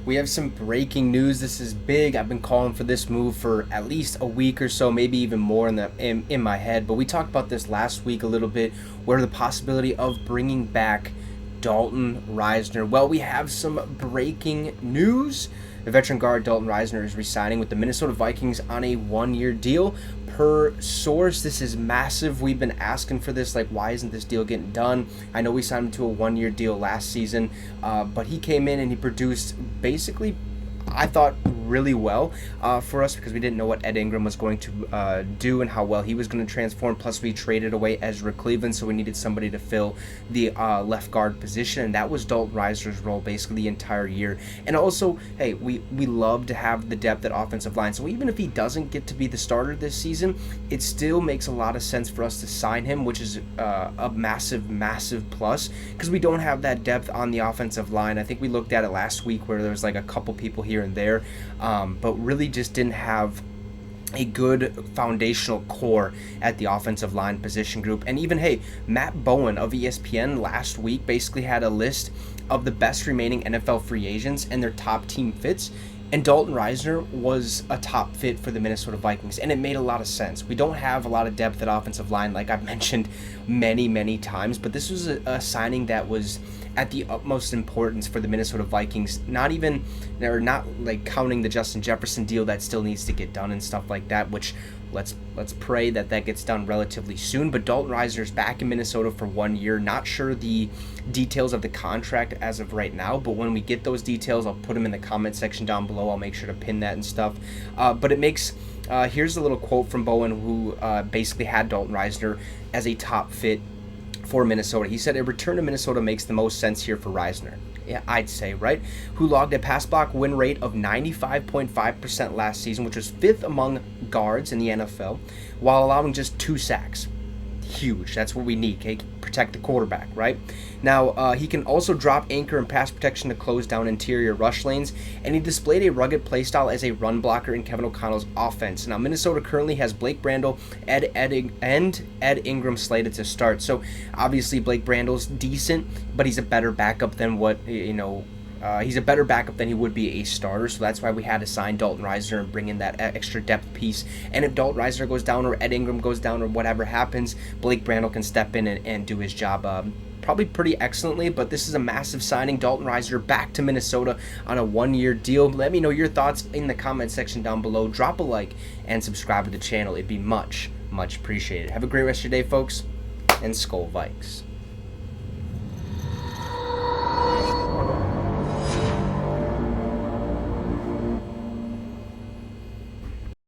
We have some breaking news. This is big. I've been calling for this move for at least a week or so, maybe even more in my head. But we talked about this last week a little bit, where the possibility of bringing back Dalton Risner. Well, we have some breaking news. The veteran guard Dalton Risner is re-signing with the Minnesota Vikings on a one-year deal. Per source, this is massive. We've been asking for this, like, why isn't this deal getting done? I know we signed him to a one-year deal last season, but he came in and he produced basically, I thought, really well for us, because we didn't know what Ed Ingram was going to do and how well he was going to transform. Plus, we traded away Ezra Cleveland, so we needed somebody to fill the left guard position, and that was Dalton Risner's role basically the entire year. And also, hey, we love to have the depth at offensive line, so even if he doesn't get to be the starter this season, it still makes a lot of sense for us to sign him, which is a massive plus, because we don't have that depth on the offensive line. I think we looked at it last week where there was like a couple people here and there, but really just didn't have a good foundational core at the offensive line position group. And even, hey, Matt Bowen of ESPN last week basically had a list of the best remaining NFL free agents and their top team fits, and Dalton Risner was a top fit for the Minnesota Vikings, and it made a lot of sense. We don't have a lot of depth at offensive line, like I've mentioned many times, but this was a signing that was at the utmost importance for the Minnesota Vikings. Not like counting the Justin Jefferson deal that still needs to get done and stuff like that, which let's pray that gets done relatively soon. But Dalton Risner's back in Minnesota for 1 year. Not sure the details of the contract as of right now, but when we get those details, I'll put them in the comment section down below. I'll make sure to pin that and stuff. But it makes here's a little quote from Bowen, who basically had Dalton Risner as a top fit for Minnesota. He said, "A return to Minnesota makes the most sense here for Risner." Yeah, I'd say, right? Who logged a pass block win rate of 95.5% last season, which was 5th among guards in the NFL, while allowing just 2 sacks. Huge. That's what we need, okay? Protect the quarterback, right? Now, he can also drop anchor and pass protection to close down interior rush lanes, and he displayed a rugged playstyle as a run blocker in Kevin O'Connell's offense. Now, Minnesota currently has Blake Brandel and Ed Ingram slated to start. So, obviously, Blake Brandel's decent, but he's a better backup than what, he's a better backup than he would be a starter, so that's why we had to sign Dalton Risner and bring in that extra depth piece. And if Dalton Risner goes down or Ed Ingram goes down or whatever happens, Blake Brandel can step in and do his job probably pretty excellently. But this is a massive signing. Dalton Risner back to Minnesota on a 1-year deal. Let me know your thoughts in the comment section down below. Drop a like and subscribe to the channel. It'd be much appreciated. Have a great rest of your day, folks, and Skol Vikes.